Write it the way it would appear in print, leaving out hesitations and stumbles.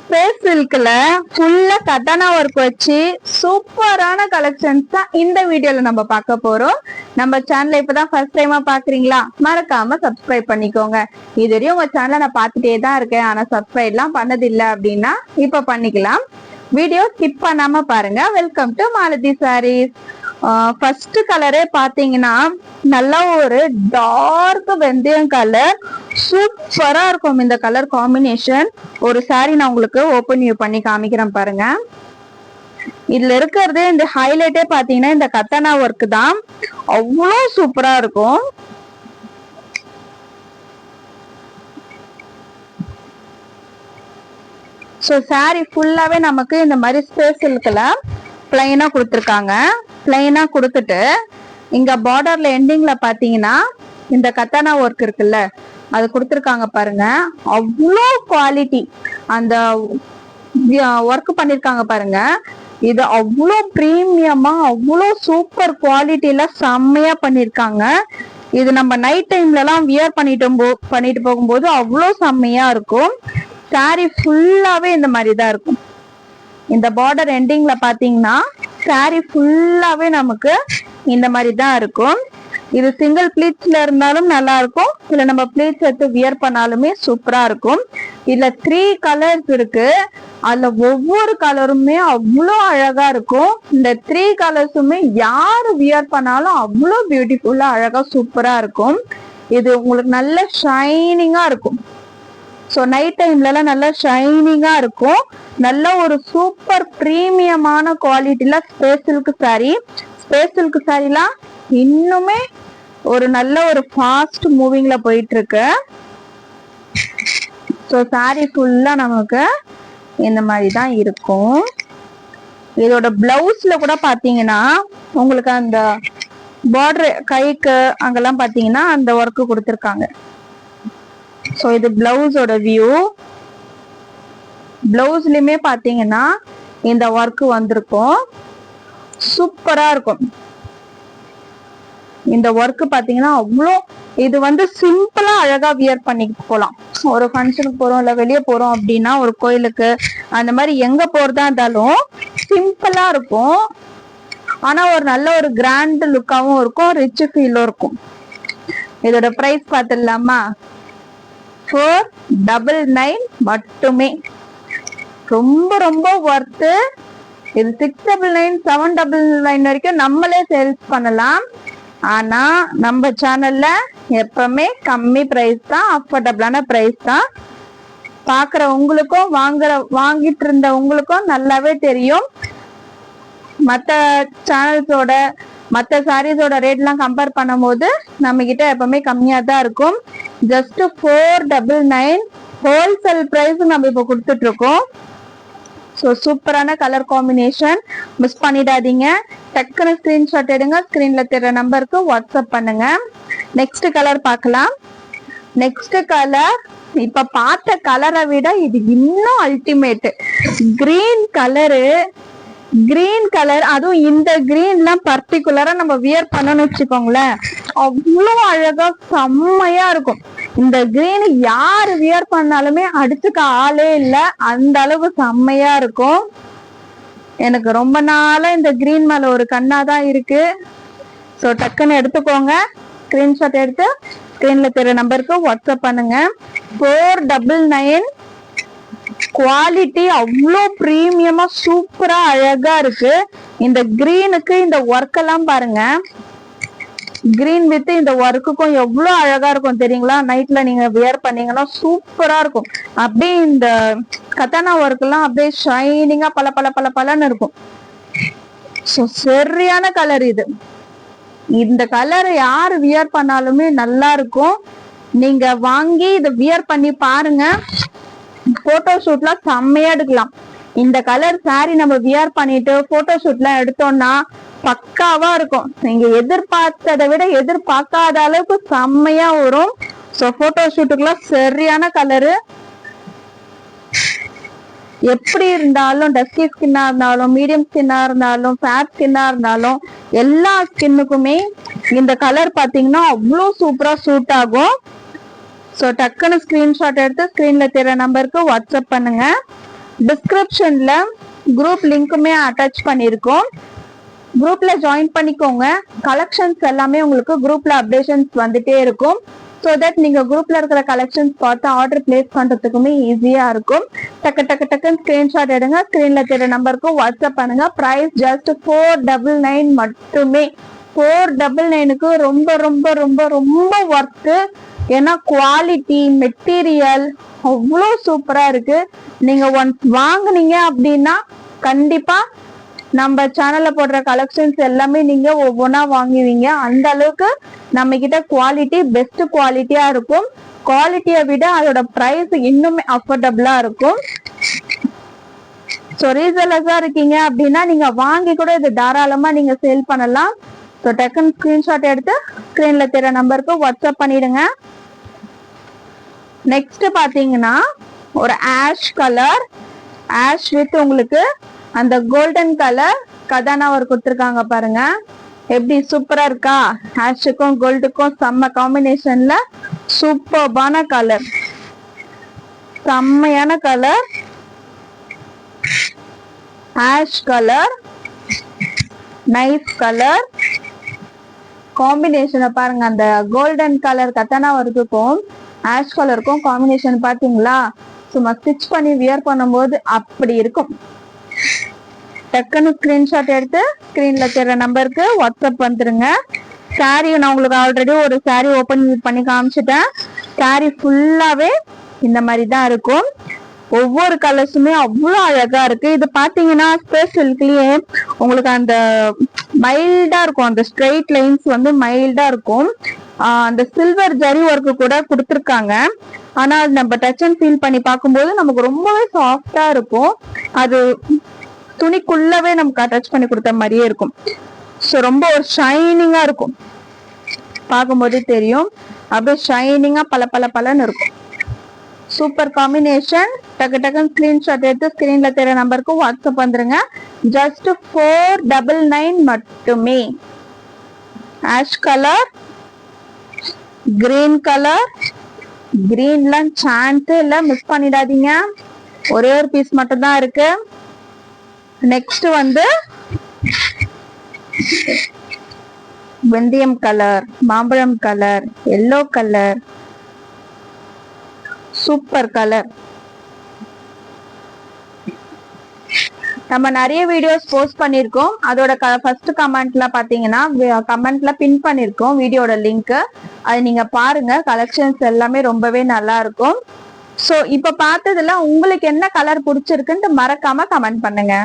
Space சில்க்ல ஃபுல்லா கட்டானா work வச்சு சூப்பரான கலெக்ஷன்ஸ் தான் இந்த வீடியோல நம்ம பார்க்க போறோம். நம்ம சேனலை இப்பதான் ஃபர்ஸ்ட் டைமா பாக்குறீங்களா, மறக்காம சப்ஸ்கிரைப் பண்ணிக்கோங்க. இதுவரையும் உங்க சேனலை நான் பார்த்துட்டே தான் இருக்கேன், ஆனா சப்ஸ்கிரைப் எல்லாம் பண்ணது இல்லை அப்படின்னா இப்ப பண்ணிக்கலாம். வீடியோ ஸ்கிப் பண்ணாம பாருங்க. Welcome to Malathi sarees. First கலரே பாத்தீங்கன்னா நல்லா ஒரு டார்க் வெந்தயம் கலர், சூப்பரா இருக்கும் இந்த கலர் காம்பினேஷன். ஒரு சாரி நான் உங்களுக்கு ஓபன் வியூ பண்ணி காமிக்கிறேன் பாருங்க. இதுல இருக்கிறது இந்த ஹைலைட்டே பாத்தீங்கன்னா இந்த கத்தானா ஒர்க் தான், அவ்வளோ சூப்பரா இருக்கும். ஸோ சாரி ஃபுல்லாவே நமக்கு இந்த மாதிரி ஸ்பேஸ் சில்க்ல பிளைனா கொடுத்துருக்காங்க. பிளைனா கொடுத்துட்டு இங்க பார்டர்ல எண்டிங்ல பாத்தீங்கன்னா இந்த கத்தானா ஒர்க் இருக்குல்ல அது கொடுத்துருக்காங்க பாருங்க. அவ்வளோ குவாலிட்டி அந்த ஒர்க் பண்ணிருக்காங்க பாருங்க. இது அவ்வளோ பிரீமியமா அவ்வளோ சூப்பர் குவாலிட்டியில செம்மையா பண்ணிருக்காங்க. இது நம்ம நைட் டைம்ல எல்லாம் வியர் பண்ணிட்டு போகும்போது அவ்வளோ செம்மையா இருக்கும். சாரி ஃபுல்லாவே இந்த மாதிரி தான் இருக்கும். இந்த பார்டர் எண்டிங்ல பாத்தீங்கன்னா சாரி ஃபுல்லாவே நமக்கு இந்த மாதிரி தான் இருக்கும். இது சிங்கிள் பிளீட்ஸ்ல இருந்தாலும் நல்லா இருக்கும், இல்ல நம்ம பிளீட்ஸ் எடுத்து வியர் பண்ணாலுமே சூப்பரா இருக்கும். இதுல 3 கலர்ஸ் இருக்கு. அதுல ஒவ்வொரு கலருமே அவ்வளோ அழகா இருக்கும். இந்த 3 கலர்ஸுமே யாரு வியர் பண்ணாலும் அவ்வளோ பியூட்டிஃபுல்லா அழகா சூப்பரா இருக்கும். இது உங்களுக்கு நல்ல ஷைனிங்கா இருக்கும். ஸோ நைட் டைம்ல எல்லாம் நல்லா ஷைனிங்கா இருக்கும். நல்ல ஒரு சூப்பர் பிரீமியமான குவாலிட்டில space silk sari. Space silk சாரிலாம் இன்னுமே ஒரு நல்ல ஒரு ஃபாஸ்ட் மூவிங்ல போயிட்டு இருக்கு. ஸோ சாரி ஃபுல்லா நமக்கு இந்த மாதிரி தான் இருக்கும். இதோட பிளவுஸ்ல கூட பாத்தீங்கன்னா உங்களுக்கு அந்த பார்டர் கைக்கு அங்கெல்லாம் பாத்தீங்கன்னா அந்த ஒர்க் கொடுத்துருக்காங்க. ஸோ இது பிளவுஸோட வியூ. பிளவுஸ்லயுமே பாத்தீங்கன்னா இந்த ஒர்க் வந்திருக்கும், சூப்பரா இருக்கும். இந்த ஒர்க் பாத்தீங்கன்னா அவ்வளோ, இது வந்து சிம்பிளா அழகா வியர் பண்ணிட்டு போலாம். ஒரு ஃபங்க்ஷனுக்கு போறோம் இல்ல வெளியே போறோம் அப்படின்னா ஒரு கோயிலுக்கு அந்த மாதிரி எங்க போறதா இருந்தாலும் சிம்பிளா இருக்கும். ஆனா ஒரு நல்ல ஒரு கிராண்ட் லுக்காவும் இருக்கும், ரிச் ஃபீலும் இருக்கும். இதோட பிரைஸ் பார்த்துடலாமா? 499 மட்டுமே. ரொம்ப ரொம்ப ஒர்த்து. இது 699 799 வரைக்கும் நம்மளே சேல்ஸ் பண்ணலாம். ஆனா நம்ம சேனல்ல எப்பவுமே கம்மி பிரைஸ் தான், அஃபோர்டபுளான பிரைஸ் தான். பாக்குற உங்களுக்கும் வாங்கிட்டு இருந்த உங்களுக்கும் நல்லாவே தெரியும். மற்ற சேனல்ஸோட மற்ற சாரீஸோட ரேட் எல்லாம் கம்பேர் பண்ணும் போது நம்ம கிட்ட எப்பவுமே கம்மியா தான் இருக்கும். ஜஸ்ட் 499 ஹோல்சேல் பிரைஸ் நம்ம இப்ப கொடுத்துட்டு இருக்கோம். ஸோ சூப்பரான கலர் காம்பினேஷன், மிஸ் பண்ணிடாதீங்க. டக்குனு ஸ்கிரீன்ஷாட் எடுங்க, ஸ்கிரீன்ல தெரிய நம்பருக்கு வாட்ஸ்அப் பண்ணுங்க. நெக்ஸ்ட் கலர் பார்க்கலாம். நெக்ஸ்ட் கலர் இப்ப பார்த்த கலரை விட இது இன்னும் ultimate. Green colour. Green colour, அதுவும் இந்த கிரீன்லாம் பர்டிகுலரா நம்ம வியர் பண்ணணும்னு வச்சுக்கோங்களேன், அவ்வளோ அழகா செம்மையா இருக்கும். இந்த கிரீன் யாரு வியர் பண்ணாலுமே அடிச்சுக்க ஆளே இல்லை, அந்த அளவு செம்மையா இருக்கும். எனக்கு ரொம்ப நாளா இந்த கிரீன் மேல ஒரு கண்ணாதான் இருக்கு. ஸோ டக்குன்னு எடுத்துக்கோங்க, ஸ்கிரீன்ஷாட் எடுத்து ஸ்கிரீன்ல தெரிய நம்பருக்கு வாட்ஸ்அப் பண்ணுங்க. 499 குவாலிட்டி அவ்வளோ பிரீமியமா சூப்பரா அழகா இருக்கு. இந்த கிரீனுக்கு இந்த ஒர்க் எல்லாம் பாருங்க. கிரீன் வித் இந்த ஒர்க்குக்கும் எவ்வளவு அழகா இருக்கும் தெரியுங்களா? நைட்ல நீங்க வியர் பண்ணீங்கன்னா சூப்பரா இருக்கும். அப்படியே இந்த கத்தானா ஒர்க் எல்லாம் அப்படியே ஷைனிங்கா பல பல பல பலன்னு இருக்கும். சரியான கலர் இது. இந்த கலர் யாரு வியர் பண்ணாலுமே நல்லா இருக்கும். நீங்க வாங்கி இதை வியர் பண்ணி பாருங்க, போட்டோ ஷூட்லாம் செம்மையா எடுக்கலாம். இந்த கலர் சாரி நம்ம வியர் பண்ணிட்டு போட்டோ ஷூட்லாம் எடுத்தோம்னா பக்காவா இருக்கும். நீங்க எதிர்பார்த்ததை விட எதிர்பார்க்காத அளவுக்கு செம்மையா வரும். ஸோ போட்டோ ஷூட்டுக்குலாம் சரியான கலரு. எப்படி இருந்தாலும் டஸ்கி ஸ்கின்னா இருந்தாலும் மீடியம் ஸ்கின்னா இருந்தாலும் ஃபேட் ஸ்கின்னா இருந்தாலும் எல்லா ஸ்கின்னுக்குமே இந்த கலர் பாத்தீங்கன்னா அவ்வளோ சூப்பரா சூட் ஆகும். ஸோ டக்குன்னு ஸ்கிரீன்ஷாட் எடுத்து ஸ்கிரீன்ல தெரிய நம்பருக்கு வாட்ஸ்அப் பண்ணுங்க. டிஸ்கிரிப்ஷன்ல குரூப் லிங்க்குமே அட்டாச் பண்ணிருக்கோம். குரூப்ல ஜாயின் பண்ணிக்கோங்க. கலெக்ஷன்ஸ் எல்லாமே உங்களுக்கு குரூப்ல அப்டேஷன்ஸ் வந்துட்டே இருக்கும். ஸோ தட் நீங்க குரூப்ல இருக்கிற கலெக்ஷன்ஸ் பார்த்து ஆர்டர் பிளேஸ் பண்றதுக்குமே ஈஸியா இருக்கும். டக்குன்னு ஸ்கிரீன்ஷாட் எடுங்க. ஸ்கிரீன்ல தெரிய நம்பருக்கு வாட்ஸ்அப் பண்ணுங்க. பிரைஸ் ஜஸ்ட் 499 மட்டுமே. 499க்கு ரொம்ப ரொம்ப ரொம்ப ரொம்ப ஒர்த்து. ஏன்னா குவாலிட்டி மெட்டீரியல் அவ்வளோ சூப்பரா இருக்கு. நீங்க ஒன்ஸ் வாங்குனீங்க அப்படின்னா கண்டிப்பா நம்ம சேனல்ல போடுற கலெக்ஷன்ஸ் எல்லாமே நீங்க ஒவ்வொன்றா வாங்குவீங்க. அந்த அளவுக்கு நம்ம கிட்ட குவாலிட்டி பெஸ்ட் குவாலிட்டியா இருக்கும். குவாலிட்டியை விட அதோட பிரைஸ் இன்னுமே அஃபோர்டபுளா இருக்கும். ஸோ ரீசெல்லர்ஸா இருக்கீங்க அப்படின்னா நீங்க வாங்கி கூட இது தாராளமா நீங்க சேல் பண்ணலாம். ஸோ டக்குன்னு ஸ்கிரீன்ஷாட் எடுத்து ஸ்கிரீன்ல தெரிய நம்பருக்கு வாட்ஸ்அப் பண்ணிடுங்க. நெக்ஸ்ட் பாத்தீங்கன்னா ஒரு ஆஷ் கலர், ஆஷ் வித் உங்களுக்கு அந்த கோல்டன் கலர் கதானா ஒர்க் கொடுத்துருக்காங்க பாருங்க. எப்படி சூப்பரா இருக்கா? ஆஷுக்கும் கோல்டுக்கும் செம்ம காம்பினேஷன்ல சூப்பர்பான கலர், செம்மையான colour. Ash colour, nice colour காம்பினேஷனை பாருங்க. அந்த கோல்டன் கலர் கத்தானா ஒர்க்குக்கும் ஆஷ் கலருக்கும் காம்பினேஷன் பாத்தீங்களா? சும்மா ஸ்டிச் பண்ணி வியர் பண்ணும்போது அப்படி இருக்கும். டக்குன்னு ஸ்கிரீன்ஷாட் எடுத்து ஸ்கிரீன்ல தெரிய நம்பருக்கு வாட்ஸ்அப் வந்துருங்க. சாரி நான் உங்களுக்கு ஆல்ரெடி ஒரு சாரி ஓபன் பண்ணி காமிச்சிட்டேன். சாரி ஃபுல்லாவே இந்த மாதிரி தான் இருக்கும். ஒவ்வொரு கலர்ஸுமே அவ்வளோ அழகா இருக்கு. இது பாத்தீங்கன்னா ஸ்பேஸ் சில்க்லயே உங்களுக்கு அந்த மைல்டா இருக்கும். அந்த ஸ்ட்ரெயிட் லைன்ஸ் வந்து மைல்டா இருக்கும். அந்த சில்வர் ஜரி ஒர்க்கு கூட கொடுத்துருக்காங்க. ஆனா அது நம்ம டச் அண்ட் ஃபீல் பண்ணி பார்க்கும்போது நமக்கு ரொம்பவே சாஃப்டா இருக்கும். அது துணிக்குள்ளவே நமக்கு அட்டாச் பண்ணி கொடுத்த மாதிரியே இருக்கும். ஸோ ரொம்ப ஒரு ஷைனிங்கா இருக்கும். பார்க்கும்போதே தெரியும் அப்படியே ஷைனிங்கா பலன்னு இருக்கும். Super combination. டக்குன்னு ஸ்கிரீன்ஷாட் எடுத்து ஸ்கிரீன்ல தெரிய நம்பருக்கு வாட்ஸ்அப் வந்துருங்க. ஜஸ்ட் 499 மட்டுமே. ஆஷ் கலர், கிரீன் கலர், கிரீன்லாம் சான்ஸ் இல்ல, மிஸ் பண்ணிடாதீங்க. ஒரே ஒரு பீஸ் மட்டும் தான் இருக்கு. நெக்ஸ்ட் வந்து வெந்தயம் கலர், மாம்பழம் colour, yellow colour, super colour. நம்ம நிறைய வீடியோஸ் போஸ்ட் பண்ணிருக்கோம். அதோட ஃபர்ஸ்ட் கமெண்ட்ல பாத்தீங்கன்னா கமெண்ட்ல பின் பண்ணிருக்கோம் வீடியோட லிங்க். அது நீங்க பாருங்க. கலெக்ஷன்ஸ் எல்லாமே ரொம்பவே நல்லா இருக்கும். சோ இப்ப பார்த்ததுல உங்களுக்கு என்ன கலர் பிடிச்சிருக்குன்னு மறக்காம கமெண்ட் பண்ணுங்க.